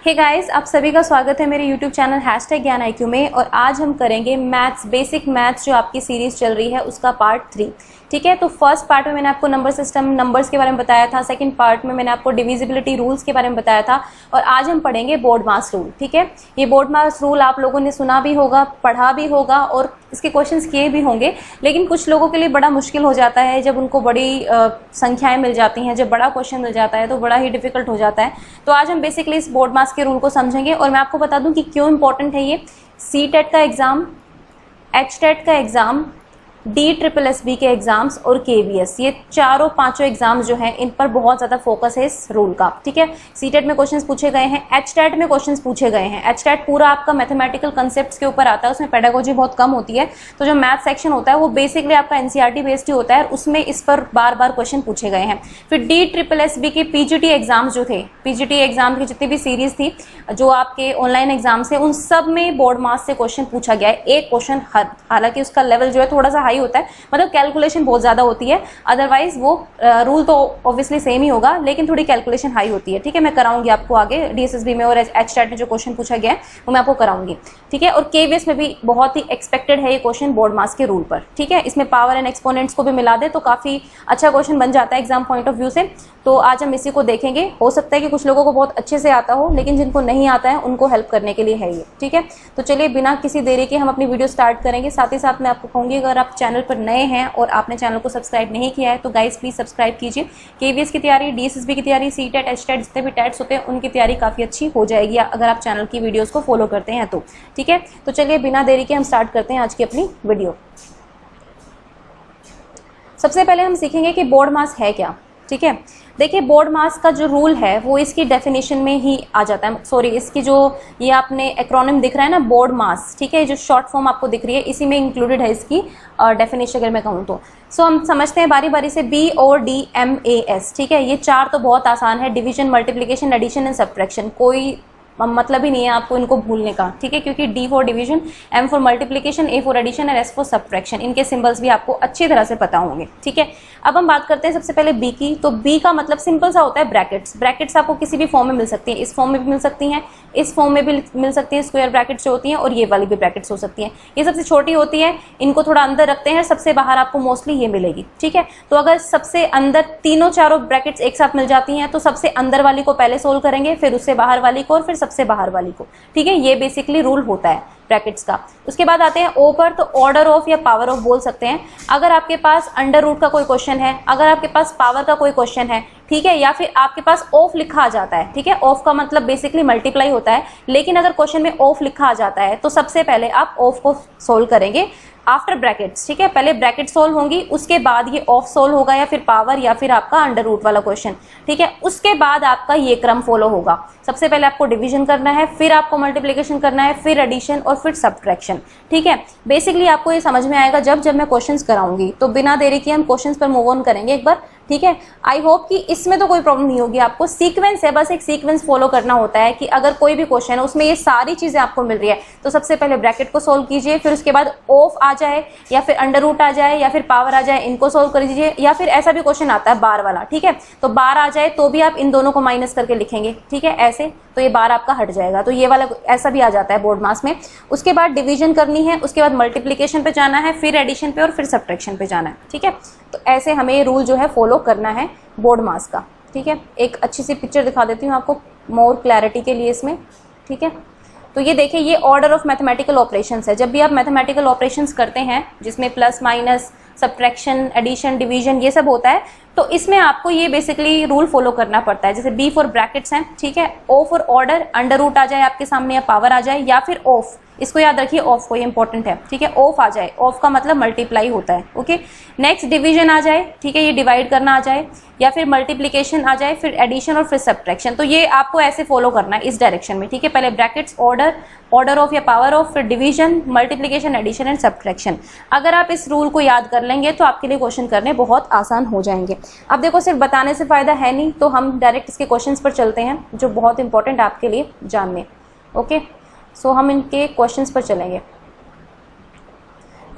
Hey guys, आप सभी का स्वागत है मेरे YouTube चैनल #ज्ञान में। और आज हम करेंगे मैथ्स, बेसिक मैथ्स जो आपकी सीरीज चल रही है उसका पार्ट 3। ठीक है, तो फर्स्ट पार्ट में मैंने आपको नंबर सिस्टम, नंबर्स के बारे में बताया था। सेकंड पार्ट में मैंने आपको डिविजिबिलिटी रूल्स के बारे में बताया था। और आज हम पढ़ेंगे बोर्ड मास रूल। ठीक है, ये बोर्ड मास रूल आप लोगों ने सुना भी होगा, पढ़ा भी होगा और इसके क्वेश्चंस किए भी होंगे। लेकिन कुछ लोगों के लिए बड़ा मुश्किल हो जाता है जब उनको बड़ी संख्याएं मिल जाती हैं, जब बड़ा क्वेश्चन मिल जाता है तो बड़ा ही डिफिकल्ट हो जाता है। तो आज हम बेसिकली इस बोर्ड मास के रूल को समझेंगे। और मैं आपको बता दूं कि क्यों इंपॉर्टेंट है ये। सी-टेट का एग्जाम, H-टेट का एग्जाम, DSSB के एग्जाम्स और KVS, ये चारों पांचों एग्जाम्स जो हैं इन पर बहुत ज्यादा फोकस है इस रूल का। ठीक है, सी-टेट में क्वेश्चंस पूछे गए हैं, H-टेट में क्वेश्चंस पूछे गए हैं। H-टेट पूरा आपका मैथमेटिकल कंसेप्ट्स के ऊपर आता है, उसमें पेडागोजी बहुत कम होती है। तो जो मैथ सेक्शन होता है वो बेसिकली आपका NCERT बेस्ड ही होता है, उसमें इस पर बार बार क्वेश्चन पूछे गए हैं। फिर DSSB के PGT एग्जाम्स जो थे, PGT एग्जाम की जितनी भी सीरीज थी जो आपके ऑनलाइन एग्जाम्स थे, उन सब में बोर्ड मास से क्वेश्चन पूछा गया है। एक क्वेश्चन, हालांकि उसका लेवल जो है थोड़ा सा होता है, मतलब कैलकुलेशन बहुत ज्यादा होती है। अदरवाइज वो रूल तो ऑब्वियसली सेम ही होगा, लेकिन थोड़ी कैलकुलेशन हाई होती है। ठीक है, मैं कराऊंगी आपको आगे DSSB में और H-टेट में जो क्वेश्चन पूछा गया है वो मैं आपको कराऊंगी। ठीक है, और KVS में भी बहुत ही एक्सपेक्टेड है ये क्वेश्चन बोर्ड मास के रूल पर। ठीक है, इसमें पावर एंड एक्सपोनेंट्स को भी मिला दे तो काफी अच्छा क्वेश्चन बन जाता है एग्जाम पॉइंट ऑफ व्यू से। तो आज हम इसी को देखेंगे। हो सकता है कि कुछ लोगों को बहुत अच्छे से आता हो, लेकिन जिनको नहीं आता है उनको हेल्प करने के लिए है ये। ठीक है, तो चलिए बिना किसी देरी के हम अपनी वीडियो स्टार्ट करेंगे। साथ ही साथ मैं आपको कहूंगी, अगर आप चैनल पर नए हैं और आपने चैनल को सब्सक्राइब नहीं किया है तो गाइस प्लीज सब्सक्राइब कीजिए। KVS की तैयारी, DSSB की तैयारी, सी-टेट, H-टेट जितने भी टेट्स होते हैं उनकी तैयारी काफी अच्छी हो जाएगी अगर आप चैनल की वीडियोस को फॉलो करते हैं तो। ठीक है, तो चलिए बिना देरी के हम स्टार्ट करते हैं आज की अपनी वीडियो। सबसे पहले हम सीखेंगे कि बोर्ड मास है क्या। ठीक है, देखिए बोर्ड मास का जो रूल है वो इसकी डेफिनेशन में ही आ जाता है। सॉरी, इसकी जो ये आपने एक्रोनिम दिख रहा है ना, बोर्ड मास, ठीक है, जो शॉर्ट फॉर्म आपको दिख रही है इसी में इंक्लूडेड है इसकी डेफिनेशन अगर मैं कहूँ तो। सो हम समझते हैं बारी बारी से BODMAS। ठीक है, ये चार तो बहुत आसान है, division, multiplication, addition and subtraction. कोई मतलब ही नहीं है आपको इनको भूलने का। ठीक है, क्योंकि D for division, M for multiplication, A for addition और S फॉर सब्ट्रैक्शन, इनके सिंबल्स भी आपको अच्छी तरह से पता होंगे। ठीक है, अब हम बात करते हैं सबसे पहले B की। तो B का मतलब सिंपल सा होता है ब्रैकेट्स। ब्रैकेट्स आपको किसी भी फॉर्म में मिल सकती है, इस फॉर्म में भी मिल सकती हैं, इस फॉर्म में भी मिल सकती है, स्क्वायर ब्रैकेट्स जो होती हैं, और ये वाली भी ब्रैकेट्स हो सकती हैं। ये सबसे छोटी होती है, इनको थोड़ा अंदर रखते हैं, सबसे बाहर आपको मोस्टली ये मिलेगी। ठीक है, तो अगर सबसे अंदर तीनों चारों ब्रैकेट्स एक साथ मिल जाती हैं तो सबसे अंदर वाली को पहले सोल्व करेंगे, फिर उससे बाहर वाली को और फिर सबसे बाहर वाली को। ठीक है, ये बेसिकली रूल होता है ब्रैकेट्स का। उसके बाद आते हैं O पर। तो ऑर्डर ऑफ या पावर ऑफ बोल सकते हैं। अगर आपके पास अंडर रूट का कोई क्वेश्चन है, अगर आपके पास पावर का कोई क्वेश्चन है, ठीक है, या फिर आपके पास ऑफ लिखा आ जाता है। ठीक है, ऑफ का मतलब बेसिकली मल्टीप्लाई होता है, लेकिन अगर क्वेश्चन में ऑफ लिखा आ जाता है तो सबसे पहले आप ऑफ को सोल्व करेंगे आफ्टर ब्रैकेट्स। ठीक है, पहले ब्रैकेट सोल्व होंगी, उसके बाद ये ऑफ सोल्व होगा या फिर पावर या फिर आपका अंडर रूट वाला क्वेश्चन। ठीक है, उसके बाद आपका ये क्रम फॉलो होगा। सबसे पहले आपको डिवीजन करना है, फिर आपको मल्टीप्लिकेशन करना है, फिर एडिशन और फिर सब्ट्रैक्शन। ठीक है, बेसिकली आपको ये समझ में आएगा जब मैं क्वेश्चंस कराऊंगी। तो बिना देरी के हम क्वेश्चंस पर मूव ऑन करेंगे एक बार। ठीक है, आई होप कि इसमें तो कोई प्रॉब्लम नहीं होगी आपको। सीक्वेंस है, बस एक सीक्वेंस फॉलो करना होता है कि अगर कोई भी क्वेश्चन है उसमें ये सारी चीजें आपको मिल रही है तो सबसे पहले ब्रैकेट को सोल्व कीजिए, फिर उसके बाद ऑफ आ जाए या फिर अंडर रूट आ जाए या फिर पावर आ जाए, इनको सोल्व कर दीजिए। या फिर ऐसा भी क्वेश्चन आता है बार वाला, ठीक है, तो बार आ जाए तो भी आप इन दोनों को माइनस करके लिखेंगे। ठीक है, ऐसे तो ये बार आपका हट जाएगा। तो ये वाला ऐसा भी आ जाता है बोर्ड मास में। उसके बाद डिवीजन करनी है, उसके बाद मल्टीप्लिकेशन पे जाना है, फिर एडिशन पे और फिर सब्ट्रैक्शन पे जाना है। ठीक है, तो ऐसे हमें ये रूल जो है फॉलो करना है बोर्ड मास का। ठीक है, एक अच्छी सी पिक्चर दिखा देती हूँ आपको मोर क्लैरिटी के लिए इसमें। ठीक है, तो ये देखिए, ये ऑर्डर ऑफ मैथमेटिकल ऑपरेशंस है। जब भी आप मैथमेटिकल ऑपरेशंस करते हैं जिसमें plus minus, subtraction, addition, division ये सब होता है, तो इसमें आपको ये बेसिकली रूल फॉलो करना पड़ता है। जैसे B फॉर ब्रैकेट्स हैं, ठीक है, O for order, under root आ जाए आपके सामने या पावर आ जाए, या फिर ऑफ, इसको याद रखिए, ऑफ को, ये इंपॉर्टेंट है। ठीक है, ऑफ आ जाए, ऑफ का मतलब मल्टीप्लाई होता है। ओके, नेक्स्ट डिवीजन आ जाए, ठीक है, ये डिवाइड करना आ जाए, या फिर मल्टीप्लिकेशन आ जाए, फिर एडिशन और फिर सब्ट्रैक्शन। तो ये आपको ऐसे फॉलो करना है इस डायरेक्शन में। ठीक है, पहले ब्रैकेट्स, ऑर्डर, ऑर्डर ऑफ या पावर ऑफ, फिर division, multiplication, addition and subtraction. अगर आप इस रूल को याद कर लेंगे तो आपके लिए क्वेश्चन करने बहुत आसान हो जाएंगे। अब देखो, सिर्फ बताने से फायदा है नहीं, तो हम डायरेक्ट इसके क्वेश्चंस पर चलते हैं जो बहुत इंपॉर्टेंट आपके लिए जानने। ओके, सो हम इनके क्वेश्चंस पर चलेंगे।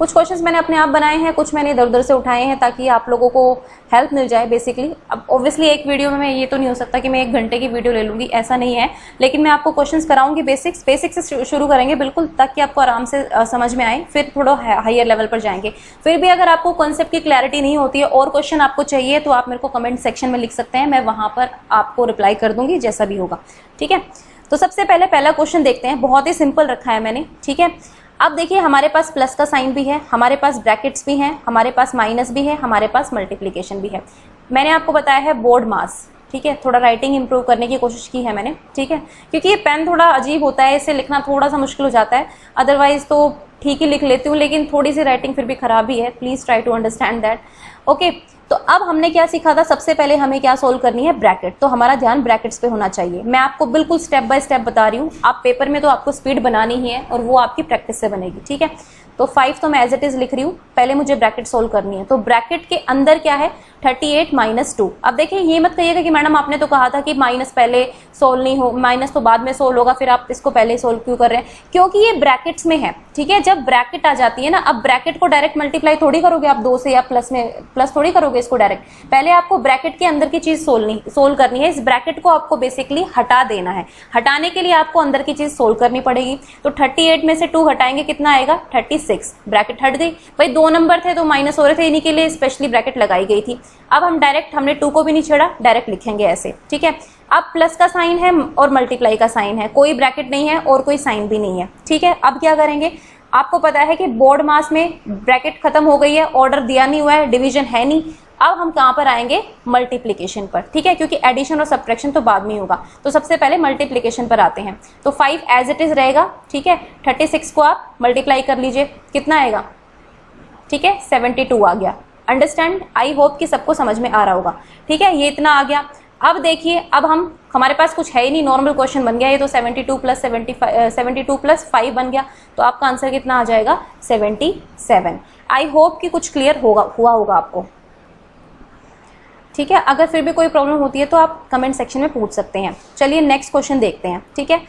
कुछ क्वेश्चंस मैंने अपने आप बनाए हैं, कुछ मैंने इधर उधर से उठाए हैं ताकि आप लोगों को हेल्प मिल जाए बेसिकली। अब ऑब्वियसली एक वीडियो में मैं ये तो नहीं हो सकता कि मैं 1 घंटे की वीडियो ले लूँगी, ऐसा नहीं है, लेकिन मैं आपको क्वेश्चंस कराऊंगी बेसिक्स से शुरू करेंगे बिल्कुल, ताकि आपको आराम से समझ में आए, फिर थोड़ा हायर लेवल पर जाएंगे। फिर भी अगर आपको कॉन्सेप्ट की क्लैरिटी नहीं होती है और क्वेश्चन आपको चाहिए तो आप मेरे को कमेंट सेक्शन में लिख सकते हैं, मैं वहां पर आपको रिप्लाई कर दूंगी जैसा भी होगा, ठीक है। तो सबसे पहले पहला क्वेश्चन देखते हैं, बहुत ही सिंपल रखा है मैंने, ठीक है। अब देखिए हमारे पास प्लस का साइन भी है, हमारे पास ब्रैकेट्स भी हैं, हमारे पास माइनस भी है, हमारे पास मल्टीप्लिकेशन भी है। मैंने आपको बताया है बोर्ड मास, ठीक है, थोड़ा राइटिंग इंप्रूव करने की कोशिश की है मैंने, ठीक है, क्योंकि ये पेन थोड़ा अजीब होता है, इसे लिखना थोड़ा सा मुश्किल हो जाता है, अदरवाइज तो ठीक ही लिख लेती हूँ, लेकिन थोड़ी सी राइटिंग फिर भी खराब ही है, please try to understand that. Okay, तो अब हमने क्या सीखा था, सबसे पहले हमें क्या सोल्व करनी है, ब्रैकेट। तो हमारा ध्यान ब्रैकेट्स पे होना चाहिए। मैं आपको बिल्कुल स्टेप बाय स्टेप बता रही हूँ, आप पेपर में तो आपको स्पीड बनानी ही है और वो आपकी प्रैक्टिस से बनेगी, ठीक है। तो 5 तो मैं एज इट इज लिख रही हूँ, पहले मुझे ब्रैकेट सोल्व करनी है। तो ब्रैकेट के अंदर क्या है, 38 - 2। अब देखिए ये मत कहिएगा कि मैडम आपने तो कहा था कि माइनस पहले सोल्व नहीं हो, माइनस तो बाद में सोल्व होगा, फिर आप इसको पहले सोल्व क्यों कर रहे हैं, क्योंकि ये ब्रैकेट्स में है, ठीक है। जब ब्रैकेट आ जाती है ना, अब ब्रैकेट को डायरेक्ट मल्टीप्लाई थोड़ी करोगे आप 2 से, या प्लस थोड़ी करोगे इसको डायरेक्ट, पहले आपको ब्रैकेट के अंदर की चीज सोल्व करनी है। इस ब्रैकेट को आपको बेसिकली हटा देना है, हटाने के लिए आपको अंदर की चीज सोल्व करनी पड़ेगी। तो 38 में से 2 हटाएंगे, कितना आएगा, 36, ब्रैकेट हट गई। भाई 2 नंबर थे तो माइनस हो रहे थे, इन्हीं के लिए स्पेशली ब्रैकेट लगाई गई थी। अब हम डायरेक्ट, हमने 2 को भी नहीं छेड़ा, डायरेक्ट लिखेंगे ऐसे, ठीक है। अब प्लस का साइन है और मल्टीप्लाई का साइन है, कोई ब्रैकेट नहीं है और कोई साइन भी नहीं है, ठीक है। अब क्या करेंगे, आपको पता है कि बोर्ड मास में ब्रैकेट खत्म हो गई है, ऑर्डर दिया नहीं हुआ है, डिवीजन है नहीं। अब हम कहां पर आएंगे, मल्टीप्लिकेशन पर, ठीक है, क्योंकि एडिशन और सब्ट्रैक्शन तो बाद में होगा। तो सबसे पहले मल्टीप्लिकेशन पर आते हैं। तो 5 एज इट इज रहेगा, ठीक है। 36 को आप मल्टीप्लाई कर लीजिए, कितना आएगा, ठीक है, 72 आ गया। अंडरस्टैंड, आई होप कि सबको समझ में आ रहा होगा, ठीक है, ये इतना आ गया। अब देखिए, अब हमारे पास कुछ है ही नहीं, नॉर्मल क्वेश्चन बन गया ये, तो 72 + 5 बन गया, तो आपका आंसर कितना आ जाएगा, 77। आई होप कि कुछ क्लियर हुआ होगा आपको, ठीक है। अगर फिर भी कोई प्रॉब्लम होती है तो आप कमेंट सेक्शन में पूछ सकते हैं। चलिए नेक्स्ट क्वेश्चन देखते हैं, ठीक है।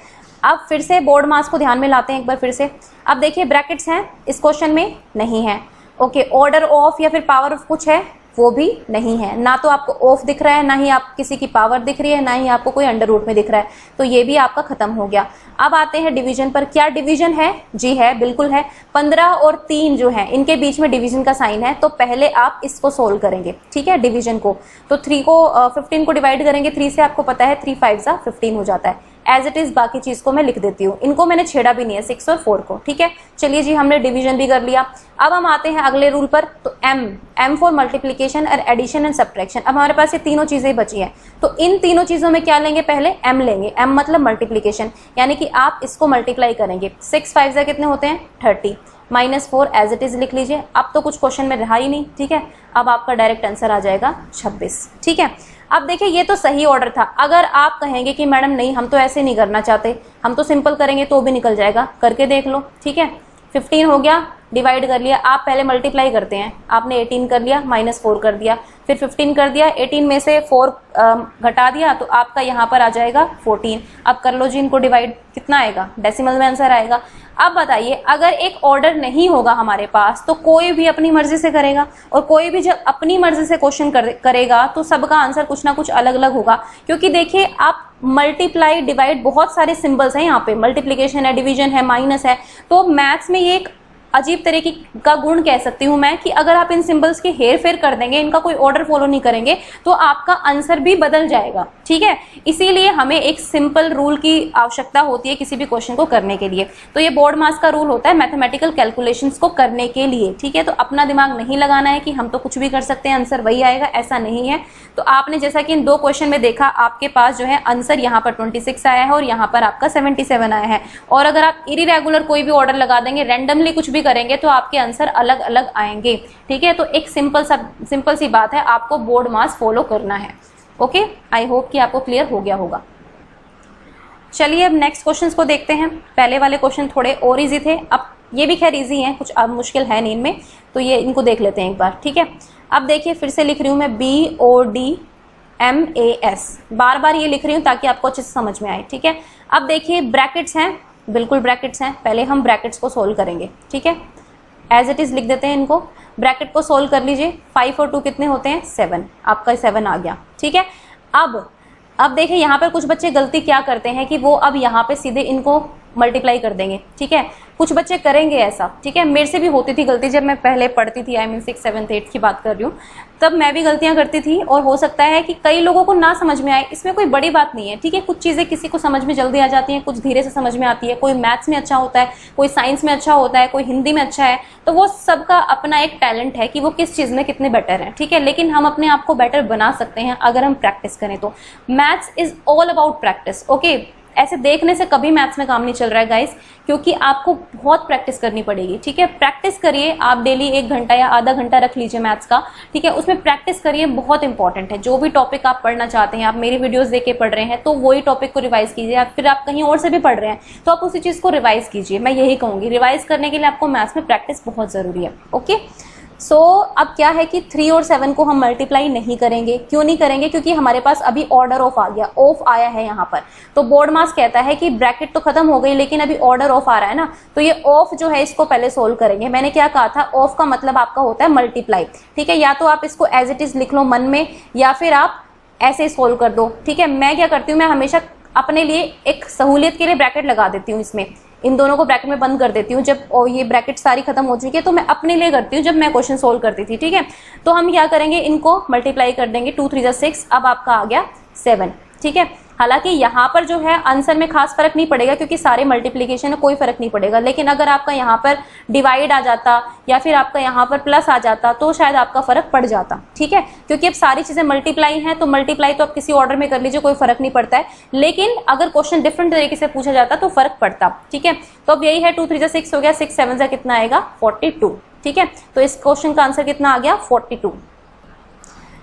अब फिर से बोर्ड मास को ध्यान में लाते हैं एक बार फिर से। अब देखिए ब्रैकेट्स हैं, इस क्वेश्चन में नहीं है, ओके। ऑर्डर ऑफ या फिर पावर ऑफ कुछ है, वो भी नहीं है, ना तो आपको ऑफ दिख रहा है, ना ही आप किसी की पावर दिख रही है, ना ही आपको कोई अंडर रूट में दिख रहा है, तो ये भी आपका खत्म हो गया। अब आते हैं डिवीजन पर। क्या डिवीजन है, जी है, बिल्कुल है। 15 और 3 जो है, इनके बीच में डिवीजन का साइन है, तो पहले आप इसको सोल्व करेंगे, ठीक है, डिवीजन को। तो 15 को डिवाइड करेंगे 3 से, आपको पता है 3 × 5 = 15 हो जाता है। एज इट इज बाकी चीज को मैं लिख देती हूँ, इनको मैंने छेड़ा भी नहीं है, 6 और 4 को, ठीक है। चलिए जी, हमने डिवीजन भी कर लिया। अब हम आते हैं अगले रूल पर। तो एम फॉर मल्टीप्लिकेशन और एडिशन एंड सब्ट्रैक्शन। अब हमारे पास ये तीनों चीजें बची हैं, तो इन तीनों चीजों में क्या लेंगे, पहले एम लेंगे। एम मतलब मल्टीप्लिकेशन, यानी कि आप इसको मल्टीप्लाई करेंगे। 6 × 5 = कितने होते हैं, 30, -4 एज इट इज लिख लीजिए। अब तो कुछ क्वेश्चन में रहा ही नहीं, ठीक है। अब आपका डायरेक्ट आंसर आ जाएगा 26, ठीक है। अब देखिए ये तो सही ऑर्डर था। अगर आप कहेंगे कि मैडम नहीं, हम तो ऐसे नहीं करना चाहते, हम तो सिंपल करेंगे, तो भी निकल जाएगा, करके देख लो, ठीक है। 15 हो गया, डिवाइड कर लिया। आप पहले मल्टीप्लाई करते हैं, आपने 18 कर लिया, -4 कर दिया, फिर 15 कर दिया, 18 में से 4 घटा दिया, तो आपका यहाँ पर आ जाएगा 14। अब कर लो जी इनको डिवाइड, कितना आएगा, डेसिमल में आंसर आएगा। अब बताइए, अगर एक ऑर्डर नहीं होगा हमारे पास, तो कोई भी अपनी मर्जी से करेगा, और कोई भी जब अपनी मर्जी से क्वेश्चन करेगा तो सबका आंसर कुछ ना कुछ अलग अलग होगा। क्योंकि देखिए, आप मल्टीप्लाई, डिवाइड, बहुत सारे सिंबल्स हैं यहाँ पे, मल्टीप्लिकेशन है, डिवीजन है, माइनस है, तो मैथ्स में ये एक अजीब तरीके का गुण कह सकती हूं मैं, कि अगर आप इन सिंबल्स की हेर फेर कर देंगे, इनका कोई ऑर्डर फॉलो नहीं करेंगे, तो आपका आंसर भी बदल जाएगा, ठीक है। इसीलिए हमें एक सिंपल रूल की आवश्यकता होती है किसी भी क्वेश्चन को करने के लिए। तो ये बोर्ड मास का रूल होता है मैथमेटिकल कैलकुलेशंस को करने के लिए, ठीक है। तो अपना दिमाग नहीं लगाना है कि हम तो कुछ भी कर सकते हैं, आंसर वही आएगा, ऐसा नहीं है। तो आपने जैसा कि इन 2 क्वेश्चन में देखा, आपके पास जो है आंसर यहाँ पर 26 आया है और यहाँ पर आपका 77 आया है। और अगर आप इरेगुलर कोई भी ऑर्डर लगा देंगे, रैंडमली कुछ भी करेंगे, तो आपके आंसर अलग अलग आएंगे, ठीक है। तो एक सिंपल सी बात है, आपको बोर्ड मास फॉलो करना है, ओके। आई होप कि आपको क्लियर हो गया होगा। चलिए अब नेक्स्ट क्वेश्चंस को देखते हैं। पहले वाले क्वेश्चन थोड़े और इजी थे, अब ये भी खैर इजी हैं, कुछ अब मुश्किल है नहीं इनमें, तो ये इनको देख लेते हैं एक बार, ठीक है। अब देखिए, फिर से लिख रही हूँ मैं, BODMAS, बार बार ये लिख रही हूँ ताकि आपको अच्छे से समझ में आए, ठीक है। अब देखिए ब्रैकेट्स हैं, बिल्कुल ब्रैकेट्स हैं, पहले हम ब्रैकेट्स को सोल्व करेंगे, ठीक है। एज इट इज लिख देते हैं इनको, ब्रैकेट को सोल्व कर लीजिए। 5 और 2 कितने होते हैं 7, आपका 7 आ गया। ठीक है, अब देखिए यहाँ पर कुछ बच्चे गलती क्या करते हैं कि वो अब यहाँ पे सीधे इनको मल्टीप्लाई कर देंगे। ठीक है, कुछ बच्चे करेंगे ऐसा। ठीक है, मेरे से भी होती थी गलती, जब मैं पहले पढ़ती थी, आई मीन 6, 7, 8 की बात कर रही हूँ, तब मैं भी गलतियां करती थी। और हो सकता है कि कई लोगों को ना समझ में आए, इसमें कोई बड़ी बात नहीं है। ठीक है, कुछ चीजें किसी को समझ में जल्दी आ जाती हैं, कुछ धीरे से समझ में आती है। कोई मैथ्स में अच्छा होता है, कोई साइंस में अच्छा होता है, कोई हिंदी में अच्छा है, तो वो सबका अपना एक टैलेंट है कि वो किस चीज में कितने बेटर है। ठीक है, लेकिन हम अपने आप को बेटर बना सकते हैं अगर हम प्रैक्टिस करें तो। Maths is all about practice. Okay, ऐसे देखने से कभी मैथ्स में काम नहीं चल रहा है गाइस, क्योंकि आपको बहुत प्रैक्टिस करनी पड़ेगी। ठीक है, प्रैक्टिस करिए आप, डेली 1 घंटा या आधा घंटा रख लीजिए मैथ्स का। ठीक है, उसमें प्रैक्टिस करिए, बहुत इंपॉर्टेंट है। जो भी टॉपिक आप पढ़ना चाहते हैं, आप मेरी वीडियोस देख के पढ़ रहे हैं तो वही टॉपिक को रिवाइज कीजिए। आप फिर आप कहीं और से भी पढ़ रहे हैं तो आप उसी चीज को रिवाइज कीजिए। मैं यही कहूंगी, रिवाइज करने के लिए आपको मैथ्स में प्रैक्टिस बहुत जरूरी है। ओके, सो अब क्या है कि 3 और 7 को हम मल्टीप्लाई नहीं करेंगे। क्यों नहीं करेंगे? क्योंकि हमारे पास अभी ऑर्डर ऑफ आ गया, ऑफ आया है यहाँ पर। तो बोर्ड मास कहता है कि ब्रैकेट तो खत्म हो गई लेकिन अभी ऑर्डर ऑफ आ रहा है ना, तो ये ऑफ जो है इसको पहले सोल्व करेंगे। मैंने क्या कहा था, ऑफ का मतलब आपका होता है मल्टीप्लाई। ठीक है, या तो आप इसको एज इट इज लिख लो मन में, या फिर आप ऐसे सोल्व कर दो। ठीक है, मैं क्या करती हूँ, मैं हमेशा अपने लिए एक सहूलियत के लिए ब्रैकेट लगा देती हूँ, इसमें इन दोनों को ब्रैकेट में बंद कर देती हूँ। जब ये ब्रैकेट सारी खत्म हो चुकी है तो मैं अपने लिए करती हूँ, जब मैं क्वेश्चन सोल्व करती थी। ठीक है, तो हम क्या करेंगे, इनको मल्टीप्लाई कर देंगे। 2 3 6, अब आपका आ गया 7। ठीक है, हालांकि यहाँ पर जो है आंसर में खास फर्क नहीं पड़ेगा क्योंकि सारे मल्टीप्लीकेशन में कोई फर्क नहीं पड़ेगा। लेकिन अगर आपका यहाँ पर डिवाइड आ जाता या फिर आपका यहाँ पर प्लस आ जाता तो शायद आपका फर्क पड़ जाता। ठीक है, क्योंकि अब सारी चीजें मल्टीप्लाई हैं तो मल्टीप्लाई तो आप किसी ऑर्डर में कर लीजिए, कोई फर्क नहीं पड़ता है। लेकिन अगर क्वेश्चन डिफरेंट तरीके से पूछा जाता तो फर्क पड़ता। ठीक है, तो अब यही है, 2 3 6 हो गया, 6 7 कितना आएगा 42। ठीक है, तो इस क्वेश्चन का आंसर कितना आ गया 42।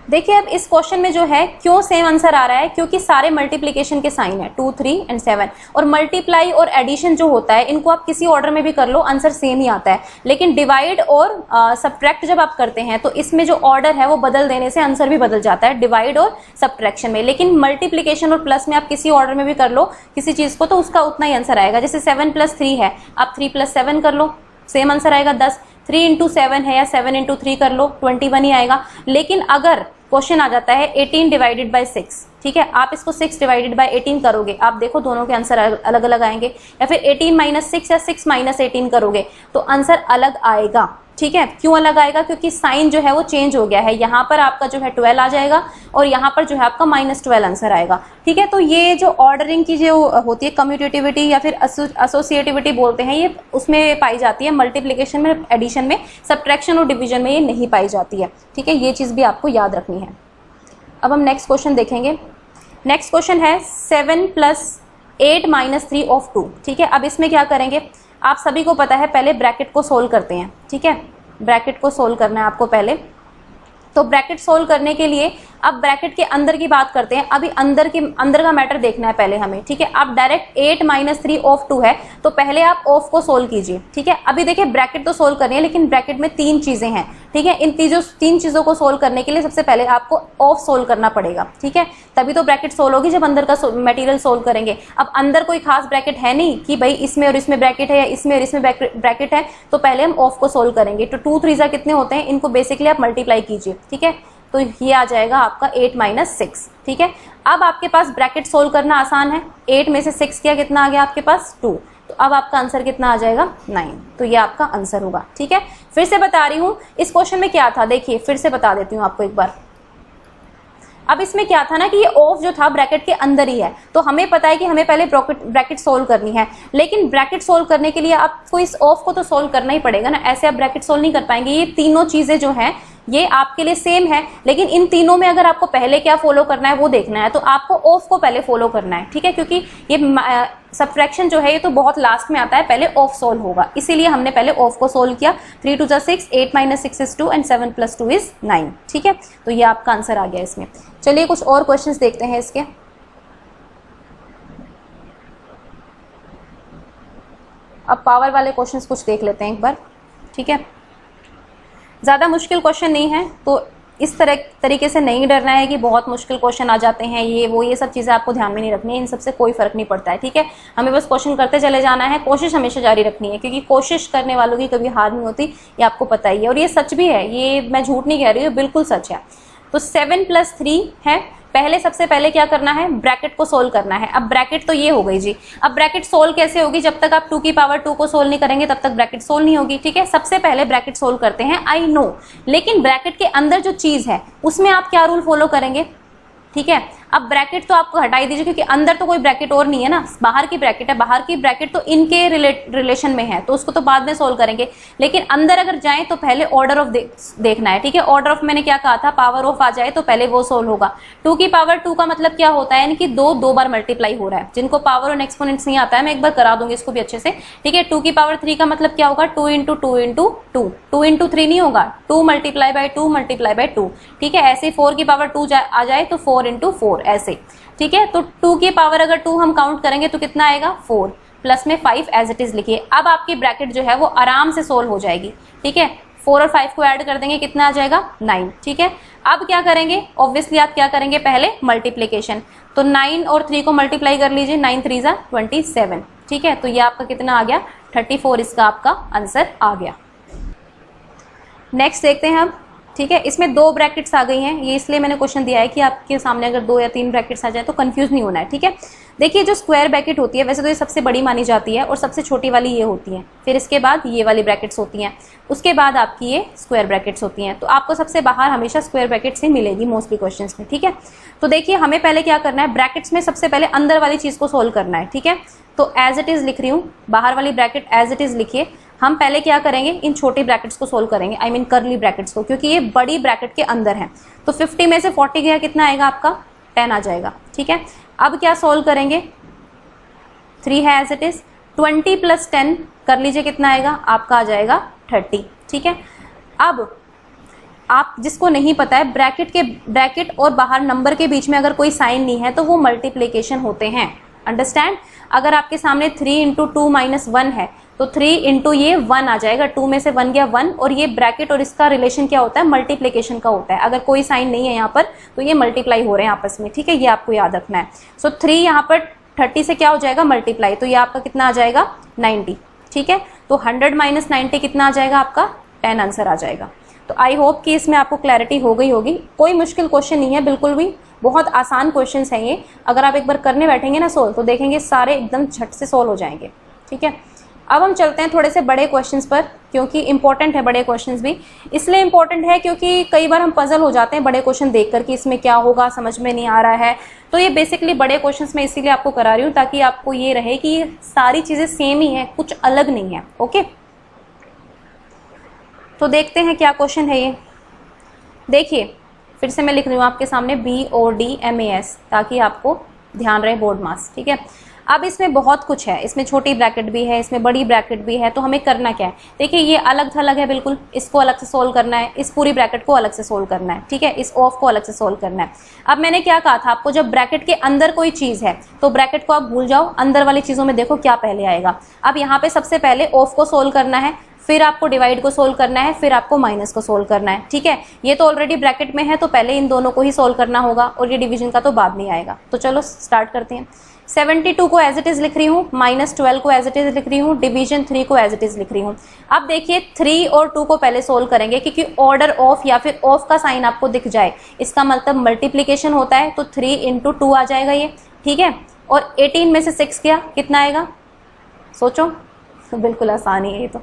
देखिए अब इस क्वेश्चन में जो है क्यों सेम आंसर आ रहा है, क्योंकि सारे मल्टीप्लिकेशन के साइन है 2 3 एंड 7। और मल्टीप्लाई और एडिशन जो होता है इनको आप किसी ऑर्डर में भी कर लो, आंसर सेम ही आता है। लेकिन डिवाइड और सब्ट्रैक्ट जब आप करते हैं तो इसमें जो ऑर्डर है वो बदल देने से आंसर भी बदल जाता है, डिवाइड और सब्ट्रैक्शन में। लेकिन मल्टीप्लिकेशन और प्लस में आप किसी ऑर्डर में भी कर लो किसी चीज को तो उसका उतना ही आंसर आएगा। जैसे 7 + 3 है, आप 3 + 7 कर लो, सेम आंसर आएगा 10। 3 × 7 है या 7 × 3 कर लो, 21 ही आएगा। लेकिन अगर क्वेश्चन आ जाता है 18 डिवाइडेड बाय 6, ठीक है, आप इसको 6 डिवाइडेड बाय 18 करोगे, आप देखो दोनों के आंसर अलग अलग आएंगे। या फिर 18 - 6 या 6 - 18 करोगे तो आंसर अलग आएगा। ठीक है, क्यों अलग आएगा? क्योंकि साइन जो है वो चेंज हो गया है। यहाँ पर आपका जो है 12 आ जाएगा और यहाँ पर जो है आपका -12 आंसर आएगा। ठीक है, तो ये जो ऑर्डरिंग की जो होती है कम्यूटेटिविटी या फिर एसोसिएटिविटी बोलते हैं, ये उसमें पाई जाती है। मल्टीप्लिकेशन में, एडिशन में, सब्ट्रैक्शन और डिवीजन में ये नहीं पाई जाती है। ठीक है, ये चीज़ भी आपको याद रखनी है। अब हम नेक्स्ट क्वेश्चन देखेंगे। नेक्स्ट क्वेश्चन है 7 + 8 - 3 of 2। ठीक है, अब इसमें क्या करेंगे, आप सभी को पता है पहले ब्रैकेट को सोल्व करते हैं। ठीक है, ब्रैकेट को सोल्व करना है आपको पहले। तो ब्रैकेट सोल्व करने के लिए अब ब्रैकेट के अंदर की बात करते हैं। अभी अंदर का मैटर देखना है पहले हमें। ठीक है, आप डायरेक्ट 8 - 3 of 2 है तो पहले आप ऑफ को सोल्व कीजिए। ठीक है, अभी देखिए ब्रैकेट तो सोल्व करनी है लेकिन ब्रैकेट में 3 चीजें हैं। ठीक है, इन 3 चीजों को सोल्व करने के लिए सबसे पहले आपको ऑफ सोल्व करना पड़ेगा। ठीक है, तभी तो ब्रैकेट सोल्व होगी जब अंदर का मटेरियल सोल्व करेंगे। अब अंदर कोई खास ब्रैकेट है नहीं कि भाई इसमें और इसमें ब्रैकेट है या इसमें और इसमें ब्रैकेट है, तो पहले हम ऑफ को सोल्व करेंगे। तो 2 3 कितने होते हैं, इनको बेसिकली आप मल्टीप्लाई कीजिए। ठीक है, तो ये आ जाएगा आपका 8 - 6। ठीक है, अब आपके पास ब्रैकेट सोल्व करना आसान है। 8 में से 6 किया, कितना आ गया आपके पास 2। तो अब आपका आंसर कितना आ जाएगा 9। तो ये आपका आंसर होगा। ठीक है, फिर से बता रही हूं इस क्वेश्चन में क्या था, देखिए फिर से बता देती हूं आपको एक बार। अब इसमें क्या था ना कि ये ऑफ जो था ब्रैकेट के अंदर ही है, तो हमें पता है कि हमें पहले ब्रैकेट सोल्व करनी है। लेकिन ब्रैकेट सोल्व करने के लिए आपको इस ऑफ को तो सोल्व करना ही पड़ेगा ना, ऐसे आप ब्रैकेट सोल्व नहीं कर पाएंगे। ये तीनों चीजें जो हैं ये आपके लिए सेम है, लेकिन इन तीनों में अगर आपको पहले क्या फॉलो करना है वो देखना है, तो आपको ऑफ को पहले फॉलो करना है। ठीक है, क्योंकि ये सब्ट्रैक्शन जो है ये तो बहुत लास्ट में आता है, पहले ऑफ सोल्व होगा, इसीलिए हमने पहले ऑफ को सोल्व किया। 3 × 2 = 6, 8 - 6 is 2 एंड 7 + 2 is 9। ठीक है, तो ये आपका आंसर आ गया इसमें। चलिए कुछ और क्वेश्चंस देखते हैं इसके। अब पावर वाले क्वेश्चंस कुछ देख लेते हैं एक बार। ठीक है, ज्यादा मुश्किल क्वेश्चन नहीं है तो इस तरीके से नहीं डरना है कि बहुत मुश्किल क्वेश्चन आ जाते हैं, ये सब चीज़ें आपको ध्यान में नहीं रखनी है, इन सबसे कोई फर्क नहीं पड़ता है, ठीक है। हमें बस क्वेश्चन करते चले जाना है, कोशिश हमेशा जारी रखनी है, क्योंकि कोशिश करने वालों की कभी हार नहीं होती, ये आपको पता ही है, और ये सच भी है, ये मैं झूठ नहीं कह रही हूँ, बिल्कुल सच है। तो 7 + 3 है। सबसे पहले क्या करना है, ब्रैकेट को सोल्व करना है। अब ब्रैकेट तो ये हो गई जी। अब ब्रैकेट सोल्व कैसे होगी, जब तक आप 2 की पावर 2 को सोल्व नहीं करेंगे तब तक ब्रैकेट सोल्व नहीं होगी, ठीक है। सबसे पहले ब्रैकेट सोल्व करते हैं, आई नो, लेकिन ब्रैकेट के अंदर जो चीज है उसमें आप क्या रूल फॉलो करेंगे, ठीक है। अब ब्रैकेट तो आपको हटा ही दीजिए, क्योंकि अंदर तो कोई ब्रैकेट और नहीं है ना, बाहर की ब्रैकेट है, बाहर की ब्रैकेट तो इनके रिलेशन में है, तो उसको तो बाद में सोल्व करेंगे, लेकिन अंदर अगर जाएं तो पहले ऑर्डर ऑफ देखना है, ठीक है। ऑर्डर ऑफ मैंने क्या कहा था, पावर ऑफ आ जाए तो पहले वो सोल्व होगा। 2 की पावर 2 का मतलब क्या होता है, यानी कि 2 बार मल्टीप्लाई हो रहा है। जिनको पावर और एक्सपोनेंट्स नहीं आता है, मैं एक बार करा दूंगी इसको भी अच्छे से, ठीक है। 2 की पावर 3 का मतलब क्या होगा, 2 × 2 × 2, 2 × 3 नहीं होगा, 2 × 2 × 2, ठीक है। ऐसे 4 की पावर 2 आ जाए तो 4 × 4 ऐसे, ठीक है। तो 2 की पावर अगर 2 हम काउंट करेंगे तो कितना आएगा, 4, प्लस में 5 एज इट इज लिखिए। अब आपकी ब्रैकेट जो है वो आराम से सोल्व हो जाएगी, ठीक है। 4 और 5 को ऐड कर देंगे, कितना आ जाएगा, 9, ठीक है। अब क्या करेंगे, ऑब्वियसली आप क्या करेंगे, पहले मल्टीप्लीकेशन। तो 9 और 3 को मल्टीप्लाई कर लीजिए, 9 × 3 = 27, ठीक है। तो ये आपका कितना आ गया, 34, इसका आपका आंसर आ गया। नेक्स्ट देखते हैं हम, ठीक है। इसमें 2 ब्रैकेट्स आ गई हैं, ये इसलिए मैंने क्वेश्चन दिया है कि आपके सामने अगर 2 या 3 ब्रैकेट्स आ जाए तो कंफ्यूज नहीं होना है, ठीक है। देखिए जो स्क्वायर ब्रैकेट होती है, वैसे तो ये सबसे बड़ी मानी जाती है और सबसे छोटी वाली ये होती है, फिर इसके बाद ये वाली ब्रैकेट्स होती हैं, उसके बाद आपकी ये स्क्वायर ब्रैकेट्स होती हैं। तो आपको सबसे बाहर हमेशा स्क्वायर ब्रैकेट्स ही मिलेगी मोस्टली क्वेश्चंस में, ठीक है। तो देखिए हमें पहले क्या करना है, ब्रैकेट्स में सबसे पहले अंदर वाली चीज को सोल्व करना है, ठीक है। तो एज इट इज लिख रही हूँ, बाहर वाली ब्रैकेट एज इट इज लिखिए। हम पहले क्या करेंगे, इन छोटी ब्रैकेट्स को सोल्व करेंगे, आई मीन करली ब्रैकेट्स को, क्योंकि ये बड़ी ब्रैकेट के अंदर है। तो 50 में से 40 गया, कितना आएगा आपका, 10 आ जाएगा, ठीक है। अब क्या सोल्व करेंगे, 3 है एज इट इज, 20 + 10 कर लीजिए, कितना आएगा आपका, आ जाएगा 30, ठीक है। अब आप जिसको नहीं पता है, ब्रैकेट और बाहर नंबर के बीच में अगर कोई साइन नहीं है तो वो मल्टीप्लीकेशन होते हैं, अंडरस्टैंड। अगर आपके सामने 3 × 2 - 1 है तो 3 × ये 1 आ जाएगा, 2 में से 1 गया 1, और ये ब्रैकेट और इसका रिलेशन क्या होता है, मल्टीप्लीकेशन का होता है। अगर कोई साइन नहीं है यहाँ पर तो ये मल्टीप्लाई हो रहे हैं आपस में, ठीक है, ये आपको याद रखना है। सो 3 यहाँ पर 30 से क्या हो जाएगा, मल्टीप्लाई, तो ये आपका कितना आ जाएगा, 90, ठीक है। तो 100 - 90 कितना आ जाएगा आपका, 10 आंसर आ जाएगा। तो आई होप कि इसमें आपको क्लैरिटी हो गई होगी। कोई मुश्किल क्वेश्चन नहीं है, बिल्कुल भी, बहुत आसान क्वेश्चंस हैं ये। अगर आप एक बार करने बैठेंगे ना सोल्व, तो देखेंगे सारे एकदम झट से सोल्व हो जाएंगे, ठीक है। अब हम चलते हैं थोड़े से बड़े क्वेश्चंस पर, क्योंकि इंपॉर्टेंट है बड़े क्वेश्चंस भी। इसलिए इंपॉर्टेंट है क्योंकि कई बार हम पजल हो जाते हैं बड़े क्वेश्चन देखकर कि इसमें क्या होगा, समझ में नहीं आ रहा है। तो ये बेसिकली बड़े क्वेश्चंस में इसीलिए आपको करा रही हूँ, ताकि आपको ये रहे कि ये सारी चीजें सेम ही है, कुछ अलग नहीं है, ओके। तो देखते हैं क्या क्वेश्चन है ये। देखिए फिर से मैं लिख रही हूँ आपके सामने BORD MAS, ताकि आपको ध्यान रहे, बोर्ड मास, ठीक है। अब इसमें बहुत कुछ है, इसमें छोटी ब्रैकेट भी है, इसमें बड़ी ब्रैकेट भी है। तो हमें करना क्या है, देखिए ये अलग थलग है बिल्कुल, इसको अलग से सोल्व करना है, इस पूरी ब्रैकेट को अलग से सोल्व करना है, ठीक है, इस ऑफ को अलग से सोल्व करना है। अब मैंने क्या कहा था आपको, जब ब्रैकेट के अंदर कोई चीज है तो ब्रैकेट को आप भूल जाओ, अंदर वाली चीजों में देखो क्या पहले आएगा। अब यहाँ पे सबसे पहले ऑफ को सोल्व करना है, फिर आपको डिवाइड को सोल्व करना है, फिर आपको माइनस को सोल्व करना है, ठीक है। ये तो ऑलरेडी ब्रैकेट में है तो पहले इन दोनों को ही सोल्व करना होगा, और ये डिवीजन का तो बाद में आएगा। तो चलो स्टार्ट करते हैं। 72 को एज इट इज लिख रही हूँ, -12 को एज इट इज लिख रही हूँ, डिवीजन 3 को एज इट इज लिख रही हूँ। अब देखिए 3 और 2 को पहले सोल्व करेंगे, क्योंकि ऑर्डर ऑफ या फिर ऑफ का साइन आपको दिख जाए, इसका मतलब मल्टीप्लीकेशन होता है। तो 3 × 2 आ जाएगा ये, ठीक है। और 18 में से 6 गया, कितना आएगा, सोचो, तो बिल्कुल आसान है ये तो,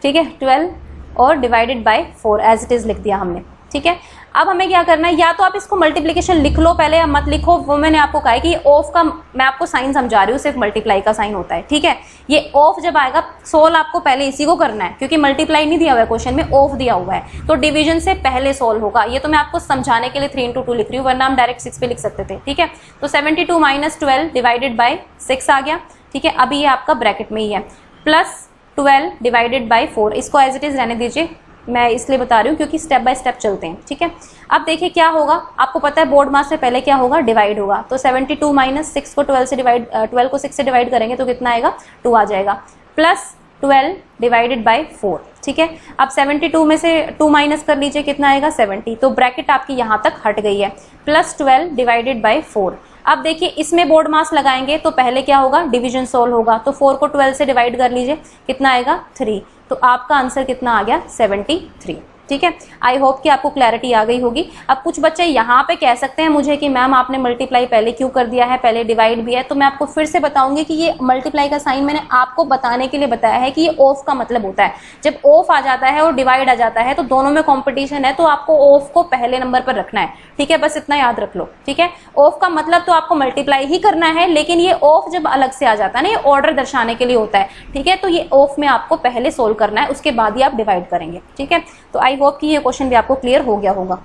ठीक है। 12 और divided by 4 as it is लिख दिया हमने, ठीक है। अब हमें क्या करना है, या तो आप इसको मल्टीप्लिकेशन लिख लो पहले, या मत लिखो, वो मैंने आपको कहा है कि ऑफ का मैं आपको साइन समझा रही हूँ, सिर्फ मल्टीप्लाई का साइन होता है, ठीक है। ये ऑफ जब आएगा सोल्व आपको पहले इसी को करना है, क्योंकि मल्टीप्लाई नहीं दिया हुआ है क्वेश्चन में, ऑफ दिया हुआ है, तो डिवीजन से पहले सोल्व होगा। ये तो मैं आपको समझाने के लिए 3 × 2 लिख रही हूँ, वरना हम डायरेक्ट 6 पे लिख सकते थे, ठीक है। तो 72 - 12 डिवाइडेड बाय 6 आ गया, ठीक है। अभी ये आपका ब्रैकेट में ही है, प्लस 12 डिवाइडेड बाय 4, इसको एज इट इज रहने दीजिए, मैं इसलिए बता रही हूँ क्योंकि स्टेप बाय स्टेप चलते हैं, ठीक है। अब देखिए क्या होगा, आपको पता है बोर्ड मास से पहले क्या होगा, डिवाइड होगा। तो 72 - 6 को 12 से डिवाइड 12 को 6 से डिवाइड करेंगे तो कितना आएगा, 2 आ जाएगा, प्लस 12 डिवाइडेड बाय 4, ठीक है। अब 72 में से 2 माइनस कर लीजिए, कितना आएगा 70, तो ब्रैकेट आपकी यहाँ तक हट गई है, प्लस 12 डिवाइडेड बाय 4। अब देखिए इसमें बोर्ड मास लगाएंगे तो पहले क्या होगा, डिवीजन सोल्व होगा, तो 4 को 12 से डिवाइड कर लीजिए, कितना आएगा 3, तो आपका आंसर कितना आ गया 73, ठीक है। आई होप कि आपको क्लैरिटी आ गई होगी। अब कुछ बच्चे यहाँ पे कह सकते हैं मुझे कि मैम आपने मल्टीप्लाई पहले क्यों कर दिया है, पहले डिवाइड भी है, तो मैं आपको फिर से बताऊंगी कि ये मल्टीप्लाई का साइन मैंने आपको बताने के लिए बताया है कि ये ऑफ का मतलब होता है। जब ऑफ आ जाता है और डिवाइड आ जाता है तो दोनों में कॉम्पिटिशन है, तो आपको ऑफ को पहले नंबर पर रखना है, ठीक है, बस इतना याद रख लो, ठीक है। ऑफ का मतलब तो आपको मल्टीप्लाई ही करना है, लेकिन ये ऑफ जब अलग से आ जाता है ना, ये ऑर्डर दर्शाने के लिए होता है, ठीक है। तो ये ऑफ में आपको पहले सोल्व करना है, उसके बाद ही आप डिवाइड करेंगे, ठीक है। तो आई होप कि ये क्वेश्चन भी आपको क्लियर हो गया होगा।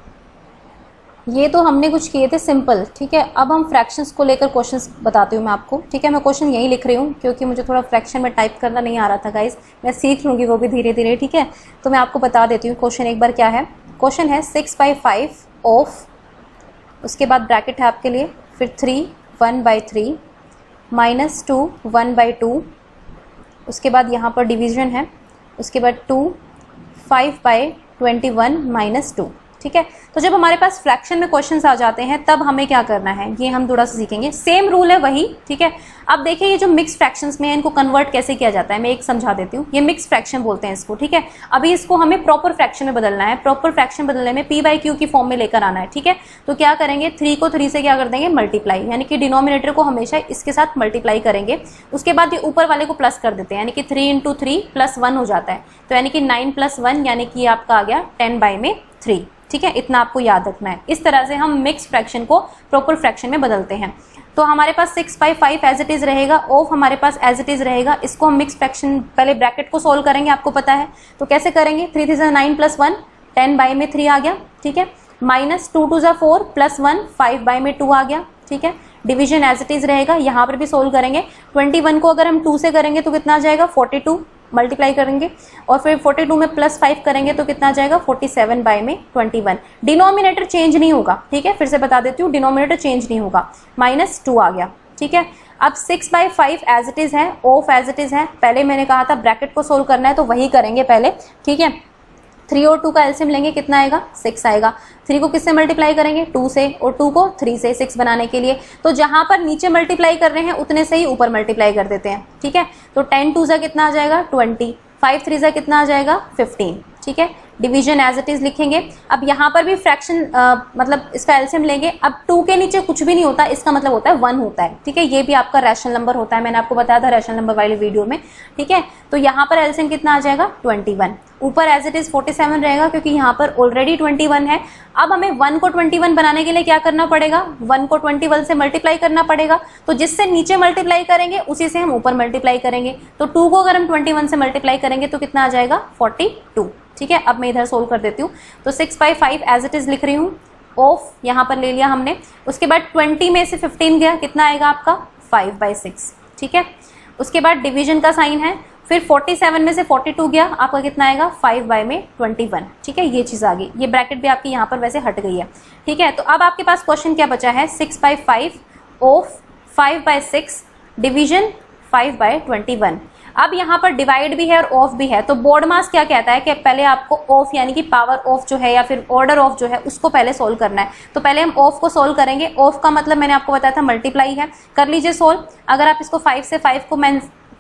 ये तो हमने कुछ किए थे सिंपल, ठीक है। अब हम फ्रैक्शंस को लेकर क्वेश्चंस बताती हूँ मैं आपको, ठीक है। मैं क्वेश्चन यही लिख रही हूँ क्योंकि मुझे थोड़ा फ्रैक्शन में टाइप करना नहीं आ रहा था गाइस, मैं सीख लूँगी वो भी धीरे धीरे, ठीक है। तो मैं आपको बता देती हूँ क्वेश्चन एक बार क्या है। क्वेश्चन है 6/5 ऑफ, उसके बाद ब्रैकेट है आपके लिए, फिर 3 1/3 -2 1/2, उसके बाद यहाँ पर डिवीजन है, उसके बाद 2 5/21 -2, ठीक है। तो जब हमारे पास फ्रैक्शन में क्वेश्चंस आ जाते हैं तब हमें क्या करना है, ये हम थोड़ा सा सीखेंगे। सेम रूल है वही, ठीक है। अब देखिए ये जो मिक्स फ्रैक्शंस में है इनको कन्वर्ट कैसे किया जाता है, मैं एक समझा देती हूँ। ये मिक्स फ्रैक्शन बोलते हैं इसको, ठीक है। अभी इसको हमें प्रॉपर फ्रैक्शन में बदलना है। प्रॉपर फ्रैक्शन बदलने में p/q की फॉर्म में लेकर आना है, ठीक है। तो क्या करेंगे, 3 को 3 से क्या कर देंगे, मल्टीप्लाई, यानी कि डिनोमिनेटर को हमेशा इसके साथ मल्टीप्लाई करेंगे। उसके बाद ये ऊपर वाले को प्लस कर देते हैं, यानी कि 3 × 3 + 1 हो जाता है, तो यानी कि 9 + 1 यानी कि आपका आ गया 10/3, ठीक है। इतना आपको याद रखना है। इस तरह से हम मिक्स फ्रैक्शन को प्रॉपर फ्रैक्शन में बदलते हैं। तो हमारे पास 6/5 एज इट इज रहेगा, ऑफ हमारे पास एज इट इज रहेगा। इसको हम मिक्स फ्रैक्शन, पहले ब्रैकेट को सोल्व करेंगे, आपको पता है, तो कैसे करेंगे, 3 3 = 9 + 1 10/3 आ गया, ठीक है। -2 2 = 4 + 1 5/2 आ गया, ठीक है। डिवीजन एज इट इज रहेगा, यहाँ पर भी सोल्व करेंगे। 21 को अगर हम 2 से करेंगे तो कितना आ जाएगा 42, मल्टीप्लाई करेंगे, और फिर 42 में +5 करेंगे तो कितना आ जाएगा 47/21। डिनोमिनेटर चेंज नहीं होगा, ठीक है। फिर से बता देती हूँ, डिनोमिनेटर चेंज नहीं होगा, -2 आ गया, ठीक है। अब 6/5 एज इट इज है, ऑफ एज इट इज है। पहले मैंने कहा था ब्रैकेट को सोल्व करना है तो वही करेंगे पहले, ठीक है। 3 और 2 का एलसीएम लेंगे, कितना आएगा 6 आएगा। 3 को किससे मल्टीप्लाई करेंगे, 2 से, और 2 को 3 से, 6 बनाने के लिए। तो जहां पर नीचे मल्टीप्लाई कर रहे हैं उतने से ही ऊपर मल्टीप्लाई कर देते हैं, ठीक है। तो 10 2 कितना आ जाएगा 20, 5 3 कितना आ जाएगा 15, ठीक है। डिवीजन एज इट इज लिखेंगे। अब यहाँ पर भी फ्रैक्शन मतलब इसका एलसीएम लेंगे। अब 2 के नीचे कुछ भी नहीं होता, इसका मतलब होता है 1 होता है, ठीक है। ये भी आपका रैशनल नंबर होता है, मैंने आपको बताया था रैशनल नंबर वाली वीडियो में, ठीक है। तो यहाँ पर एलसीएम कितना आ जाएगा 21, ऊपर एज इट इज 47 रहेगा क्योंकि यहाँ पर ऑलरेडी 21 है। अब हमें 1 को 21 बनाने के लिए क्या करना पड़ेगा, 1 को 21 से मल्टीप्लाई करना पड़ेगा। तो जिससे नीचे मल्टीप्लाई करेंगे उसी से हम ऊपर मल्टीप्लाई करेंगे। तो 2 को अगर हम 21 से मल्टीप्लाई करेंगे तो कितना आ जाएगा 42, ठीक है। अब मैं इधर सोल्व कर देती हूँ। तो 6/5 एज इट इज लिख रही हूँ, ऑफ यहाँ पर ले लिया हमने। उसके बाद 20 में से 15 गया, कितना आएगा आपका 5/6, ठीक है। उसके बाद डिवीजन का साइन है, फिर 47 में से 42 गया, आपका कितना आएगा 5/21, ठीक है। ये चीज़ आ गई, ये ब्रैकेट भी आपकी यहाँ पर वैसे हट गई है, ठीक है। तो अब आपके पास क्वेश्चन क्या बचा है, 6/5 ऑफ 5/6 डिवीजन 5/21। अब यहाँ पर डिवाइड भी है और ऑफ भी है। तो बोर्ड मास क्या कहता है कि पहले आपको ऑफ यानी कि पावर ऑफ जो है या फिर ऑर्डर ऑफ जो है उसको पहले सोल्व करना है। तो पहले हम ऑफ को सोल्व करेंगे। ऑफ का मतलब मैंने आपको बताया था मल्टीप्लाई है, कर लीजिए सोल्व। अगर आप इसको 5 से 5 को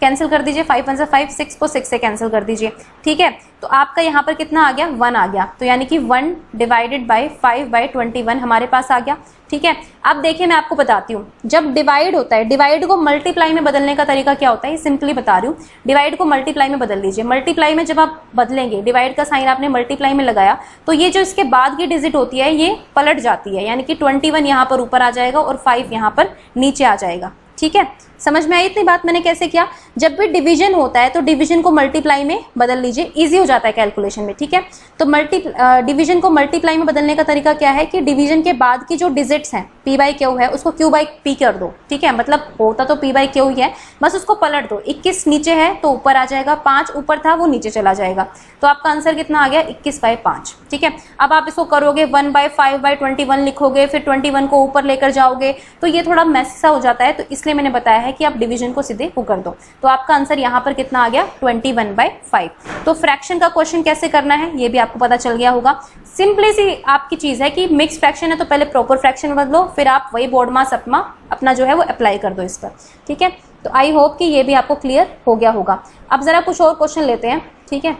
कैंसिल कर दीजिए, 5 1 से 5, 6 को 6 से कैंसिल कर दीजिए, ठीक है। तो आपका यहाँ पर कितना आ गया 1 आ गया। तो यानी कि 1 डिवाइडेड बाय 5/21 हमारे पास आ गया, ठीक है। अब देखिए मैं आपको बताती हूँ, जब डिवाइड होता है, डिवाइड को मल्टीप्लाई में बदलने का तरीका क्या होता है, सिंपली बता रही हूँ। डिवाइड को मल्टीप्लाई में बदल लीजिए। मल्टीप्लाई में जब आप बदलेंगे, डिवाइड का साइन आपने मल्टीप्लाई में लगाया तो ये जो इसके बाद की डिजिट होती है ये पलट जाती है, यानी कि 21 यहाँ पर ऊपर आ जाएगा और 5 यहाँ पर नीचे आ जाएगा, ठीक है। समझ में आई इतनी बात मैंने कैसे किया। जब भी डिवीजन होता है तो डिवीजन को मल्टीप्लाई में बदल लीजिए, इजी हो जाता है कैलकुलेशन में, ठीक है। तो डिवीजन को मल्टीप्लाई में बदलने का तरीका क्या है कि डिवीजन के बाद की जो डिजिट्स हैं p/q है उसको q/p कर दो, ठीक है। मतलब होता तो p/q ही है, बस उसको पलट दो। 21 नीचे है तो ऊपर आ जाएगा, 5 ऊपर था वो नीचे चला जाएगा। तो आपका आंसर कितना आ गया 21/5, ठीक है। अब आप इसको करोगे 1/5/21 लिखोगे, फिर 21 को ऊपर लेकर जाओगे तो ये थोड़ा मैसी सा हो जाता है, तो इसलिए इसलिए मैंने बताया है कि आप डिवीजन को सीधे वो कर दो। तो आपका आंसर यहाँ पर कितना आ गया 21/5। तो फ्रैक्शन का क्वेश्चन कैसे करना है ये भी आपको पता चल गया होगा। सिंपली सी आपकी चीज है कि मिक्स फ्रैक्शन है तो पहले प्रॉपर फ्रैक्शन बदलो, फिर आप वही बोर्ड मास अपना जो है वो अप्लाई कर दो इस पर, ठीक है। तो आई होप कि ये भी आपको क्लियर हो गया होगा। अब जरा कुछ और क्वेश्चन लेते हैं, ठीक है।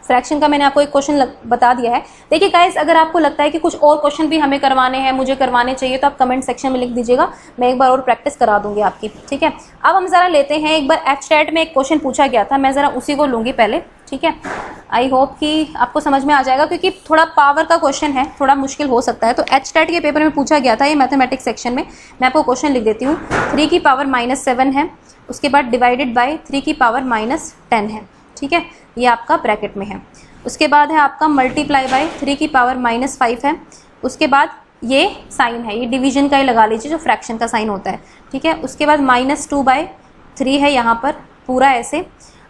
फ्रैक्शन का मैंने आपको एक क्वेश्चन बता दिया है। देखिए गाइस, अगर आपको लगता है कि कुछ और क्वेश्चन भी हमें करवाने हैं, मुझे करवाने चाहिए, तो आप कमेंट सेक्शन में लिख दीजिएगा, मैं एक बार और प्रैक्टिस करा दूंगी आपकी, ठीक है। अब हम जरा लेते हैं, एक बार एचटेट में एक क्वेश्चन पूछा गया था, मैं जरा उसी को लूंगी पहले, ठीक है। आई होप कि आपको समझ में आ जाएगा, क्योंकि थोड़ा पावर का क्वेश्चन है, थोड़ा मुश्किल हो सकता है। तो एचटेट के पेपर में पूछा गया था, ये मैथमेटिक्स सेक्शन में, मैं आपको क्वेश्चन लिख देती हूँ। 3 की पावर -7 है, उसके बाद डिवाइडेड बाय 3 की पावर -10 है, ठीक है, ये आपका ब्रैकेट में है। उसके बाद है आपका मल्टीप्लाई बाय 3 की पावर -5 है। उसके बाद ये साइन है, ये डिवीजन का ही लगा लीजिए जो फ्रैक्शन का साइन होता है, ठीक है। उसके बाद -2/3 है यहाँ पर पूरा ऐसे।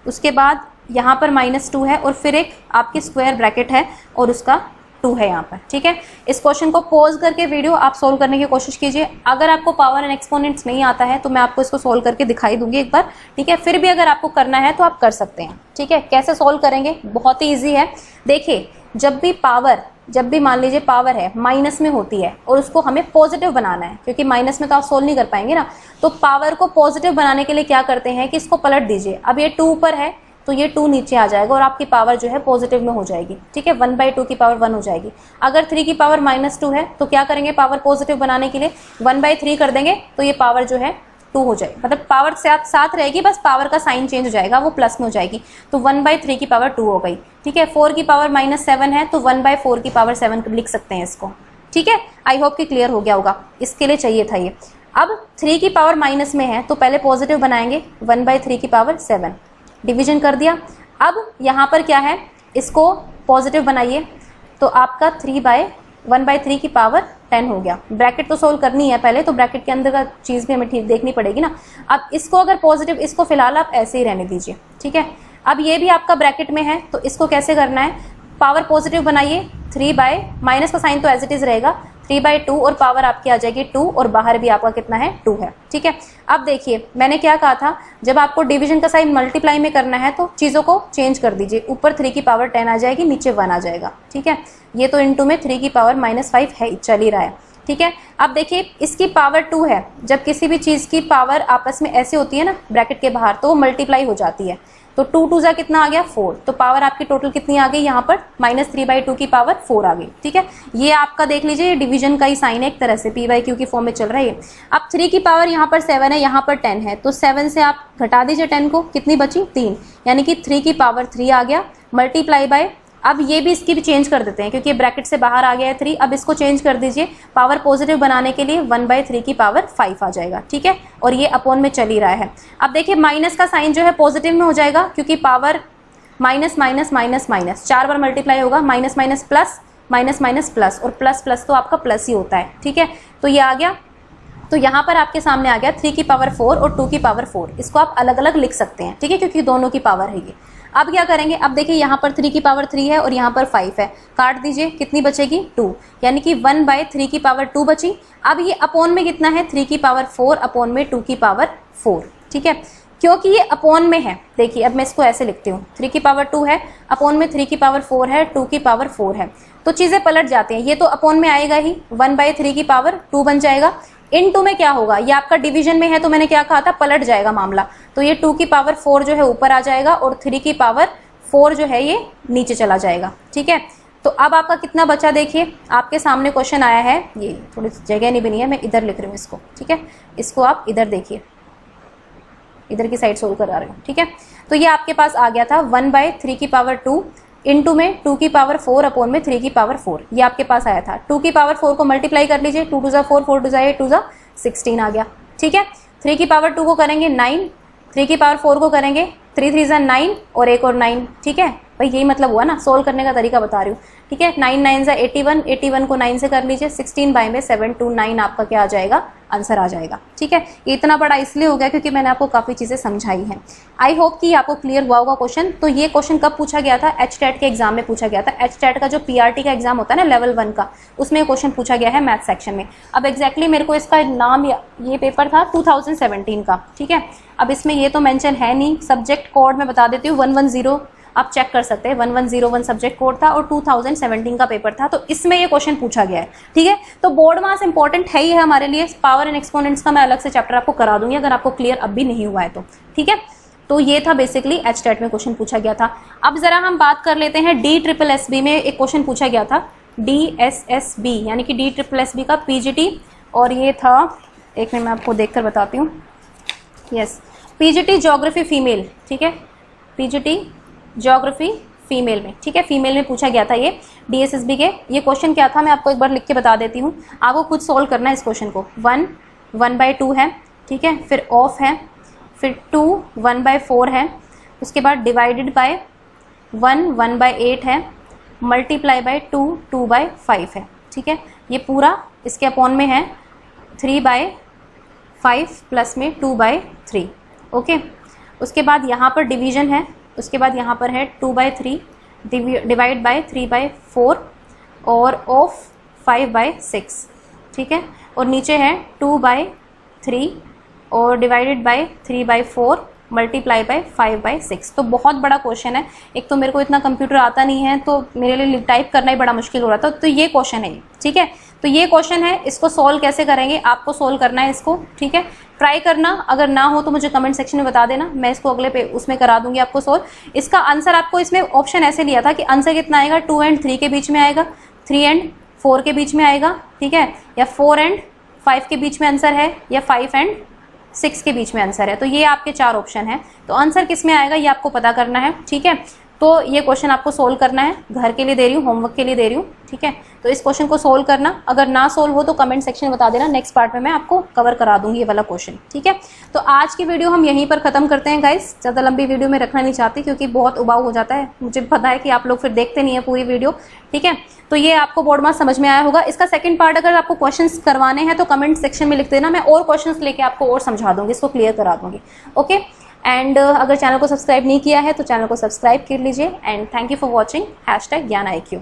उसके बाद यहाँ पर -2 है और फिर एक आपकी स्क्वायर ब्रैकेट है और उसका 2 है यहाँ पर, ठीक है। इस क्वेश्चन को पॉज करके वीडियो आप सोल्व करने की कोशिश कीजिए। अगर आपको पावर एंड एक्सपोनेंट्स नहीं आता है तो मैं आपको इसको सोल्व करके दिखाई दूंगी एक बार, ठीक है। फिर भी अगर आपको करना है तो आप कर सकते हैं, ठीक है। कैसे सोल्व करेंगे, बहुत ही ईजी है। देखिए, जब भी मान लीजिए पावर है माइनस में होती है और उसको हमें पॉजिटिव बनाना है, क्योंकि माइनस में तो आप सोल्व नहीं कर पाएंगे ना, तो पावर को पॉजिटिव बनाने के लिए क्या करते हैं कि इसको पलट दीजिए। अब ये 2 ऊपर है तो ये 2 नीचे आ जाएगा और आपकी पावर जो है पॉजिटिव में हो जाएगी, ठीक है। 1/2 की पावर 1 हो जाएगी। अगर 3 की पावर -2 है तो क्या करेंगे, पावर पॉजिटिव बनाने के लिए 1/3 कर देंगे तो ये पावर जो है 2 हो जाएगी, मतलब पावर साथ रहेगी, बस पावर का साइन चेंज हो जाएगा, वो प्लस में हो जाएगी। तो 1/3 की पावर 2 हो गई, ठीक है। 4 की पावर -7 है तो 1/4 की पावर 7 लिख सकते हैं इसको, ठीक है। आई होप कि क्लियर हो गया होगा, इसके लिए चाहिए था ये। अब 3 की पावर माइनस में है तो पहले पॉजिटिव बनाएंगे, 1/3 की पावर 7 डिवीजन कर दिया। अब यहाँ पर क्या है, इसको पॉजिटिव बनाइए तो आपका 1/3 की पावर 10 हो गया। ब्रैकेट तो सोल्व करनी है पहले, तो ब्रैकेट के अंदर का चीज़ भी हमें ठीक देखनी पड़ेगी ना। अब इसको अगर पॉजिटिव, इसको फिलहाल आप ऐसे ही रहने दीजिए, ठीक है। अब ये भी आपका ब्रैकेट में है तो इसको कैसे करना है, पावर पॉजिटिव बनाइए, 3 माइनस का साइन तो एज इट इज रहेगा, 3/2 और पावर आपकी आ जाएगी 2 और बाहर भी आपका कितना है 2 है, ठीक है। अब देखिए मैंने क्या कहा था, जब आपको डिवीजन का साइन मल्टीप्लाई में करना है तो चीज़ों को चेंज कर दीजिए, ऊपर 3 की पावर 10 आ जाएगी, नीचे 1 आ जाएगा, ठीक है। ये तो इनटू में 3 की पावर -5 है, चल ही रहा है, ठीक है। अब देखिए इसकी पावर 2 है, जब किसी भी चीज़ की पावर आपस में ऐसे होती है ना ब्रैकेट के बाहर तो वो मल्टीप्लाई हो जाती है, तो 2 2 जा कितना आ गया 4, तो पावर आपकी टोटल कितनी आ गई यहाँ पर -3/2 की पावर 4 आ गई, ठीक है। ये आपका देख लीजिए, ये डिवीजन का ही साइन है एक तरह से, p/q की फॉर्म में चल रहा है। अब 3 की पावर यहाँ पर 7 है, यहाँ पर 10 है, तो 7 से आप घटा दीजिए 10 को, कितनी बची 3, यानी कि 3 की पावर 3 आ गया, मल्टीप्लाई बाय, अब ये भी इसकी भी चेंज कर देते हैं क्योंकि ये ब्रैकेट से बाहर आ गया है 3, अब इसको चेंज कर दीजिए, पावर पॉजिटिव बनाने के लिए 1/3 की पावर 5 आ जाएगा, ठीक है। और ये अपॉन में चल ही रहा है। अब देखिए माइनस का साइन जो है पॉजिटिव में हो जाएगा, क्योंकि power minus minus minus minus 4 बार मल्टीप्लाई होगा, minus minus plus, minus minus plus, और प्लस प्लस तो आपका प्लस ही होता है, ठीक है। तो ये आ गया, तो यहाँ पर आपके सामने आ गया 3 की पावर 4 और 2 की पावर 4, इसको आप अलग अलग लिख सकते हैं, ठीक है, क्योंकि दोनों की पावर है ये। अब क्या करेंगे, अब देखिए यहाँ पर 3 की पावर 3 है और यहाँ पर 5 है, काट दीजिए, कितनी बचेगी 2, यानी कि 1/3 की पावर 2 बची। अब ये अपॉन में कितना है 3 की पावर 4 अपॉन में 2 की पावर 4, ठीक है। क्योंकि ये अपॉन में है, देखिए अब मैं इसको ऐसे लिखती हूँ, 3 की पावर 2 है, अपॉन में 3 की पावर 4 है, 2 की पावर 4 है, तो चीज़ें पलट जाती हैं। ये तो अपॉन में आएगा ही, 1/3 की पावर 2 बन जाएगा, इनटू में क्या होगा, ये आपका डिवीजन में है तो मैंने क्या कहा था, पलट जाएगा मामला, तो ये 2 की पावर 4 जो है ऊपर आ जाएगा और 3 की पावर 4 जो है ये नीचे चला जाएगा, ठीक है। तो अब आपका कितना बचा, देखिए आपके सामने क्वेश्चन आया है, ये थोड़ी जगह नहीं बनी है, मैं इधर लिख रही हूँ इसको, ठीक है। इसको आप इधर देखिए, इधर की साइड सोल्व करा रहे हो, ठीक है। तो ये आपके पास आ गया था 1/3 की पावर 2 इंटू में 2 की पावर 4 अपॉन में 3 की पावर 4, ये आपके पास आया था। 2 की पावर 4 को मल्टीप्लाई कर लीजिए, 2 2 जा 4, 4 2 जा 8, 2 जा 16 आ गया, ठीक है। 3 की पावर 2 को करेंगे 9, 3 की पावर 4 को करेंगे 3 3 जा 9 और 1 और 9, ठीक है, भाई यही मतलब हुआ ना, सोल्व करने का तरीका बता रही हूँ, ठीक है। 9 9 से 81, 81 को 9 से कर लीजिए, 16 बाई में 729 आपका क्या आ जाएगा, आंसर आ जाएगा, ठीक है। ये इतना बड़ा इसलिए हो गया क्योंकि मैंने आपको काफ़ी चीज़ें समझाई हैं। आई होप कि आपको क्लियर हुआ होगा क्वेश्चन। तो ये क्वेश्चन कब पूछा गया था, HTET के एग्जाम में पूछा गया था। HTET का जो PRT का एग्जाम होता है ना लेवल 1 का, उसमें क्वेश्चन पूछा गया है मैथ सेक्शन में। अब एग्जैक्टली मेरे को इसका नाम, ये पेपर था 2017 का, ठीक है। अब इसमें ये तो मेंशन है नहीं, सब्जेक्ट कोड मैं बता देती हूँ 110, आप चेक कर सकते हैं 1101 सब्जेक्ट कोड था और 2017 का पेपर था, तो इसमें ये क्वेश्चन पूछा गया है, ठीक है। तो बोर्ड मास इंपॉर्टेंट है ही है हमारे लिए। पावर एंड एक्सपोनेंट्स का मैं अलग से चैप्टर आपको करा दूंगी अगर आपको क्लियर अब भी नहीं हुआ है तो, ठीक है। तो ये था बेसिकली HTET में क्वेश्चन पूछा गया था। अब जरा हम बात कर लेते हैं DSSB में एक क्वेश्चन पूछा गया था, DSSB यानी कि DSSB का PGT, और ये था, एक मिनट मैं आपको देखकर बताती हूँ, यस, PGT ज्योग्राफी फीमेल, ठीक है, PGT ज्योग्राफी फीमेल में, ठीक है, फीमेल में पूछा गया था ये DSSB के। ये क्वेश्चन क्या था मैं आपको एक बार लिख के बता देती हूँ, आपको खुद सोल्व करना है इस क्वेश्चन को। 1 1/2 है, ठीक है, फिर ऑफ है, फिर 2 1/4 है, उसके बाद डिवाइडेड बाय 1 1/8 है, मल्टीप्लाई बाय 2 2/5 है, ठीक है। ये पूरा इसके अपॉन में है 3/5 प्लस में 2/3, ओके। उसके बाद यहाँ पर डिवीजन है, उसके बाद यहाँ पर है 2/3 डिवाइड बाय 3/4 और ऑफ 5/6, ठीक है, और नीचे है 2/3 और डिवाइडेड बाय 3/4 मल्टीप्लाई बाय 5/6। तो बहुत बड़ा क्वेश्चन है, एक तो मेरे को इतना कंप्यूटर आता नहीं है तो मेरे लिए टाइप करना ही बड़ा मुश्किल हो रहा था। तो ये क्वेश्चन है, ठीक है। तो ये क्वेश्चन है, इसको सोल्व कैसे करेंगे आपको सोल्व करना है इसको, ठीक है। ट्राई करना, अगर ना हो तो मुझे कमेंट सेक्शन में बता देना, मैं इसको अगले पे उसमें करा दूंगी आपको सोल्व। इसका आंसर आपको इसमें ऑप्शन ऐसे लिया था कि आंसर कितना आएगा, 2 and 3 के बीच में आएगा, 3 and 4 के बीच में आएगा, ठीक है, या 4 and 5 के बीच में आंसर है, या 5 and 6 के बीच में आंसर है। तो ये आपके 4 ऑप्शन है, तो आंसर किस में आएगा ये आपको पता करना है, ठीक है। तो ये क्वेश्चन आपको सोल्व करना है, घर के लिए दे रही हूँ, होमवर्क के लिए दे रही हूँ, ठीक है। तो इस क्वेश्चन को सोल्व करना, अगर ना सोल्व हो तो कमेंट सेक्शन में बता देना, नेक्स्ट पार्ट में मैं आपको कवर करा दूंगी ये वाला क्वेश्चन, ठीक है। तो आज की वीडियो हम यहीं पर खत्म करते हैं गाइस, ज़्यादा लंबी वीडियो में रखना नहीं चाहती क्योंकि बहुत उबाऊ हो जाता है, मुझे पता है कि आप लोग फिर देखते नहीं है पूरी वीडियो, ठीक है। तो ये आपको बोर्ड मास समझ में आया होगा। इसका सेकंड पार्ट अगर आपको क्वेश्चंस करवाने हैं तो कमेंट सेक्शन में लिख देना, मैं और क्वेश्चंस लेके आपको और समझा दूंगी, इसको क्लियर करा दूंगी, ओके। एंड अगर चैनल को सब्सक्राइब नहीं किया है तो चैनल को सब्सक्राइब कर लीजिए। And thank you for watching #GyanIQ।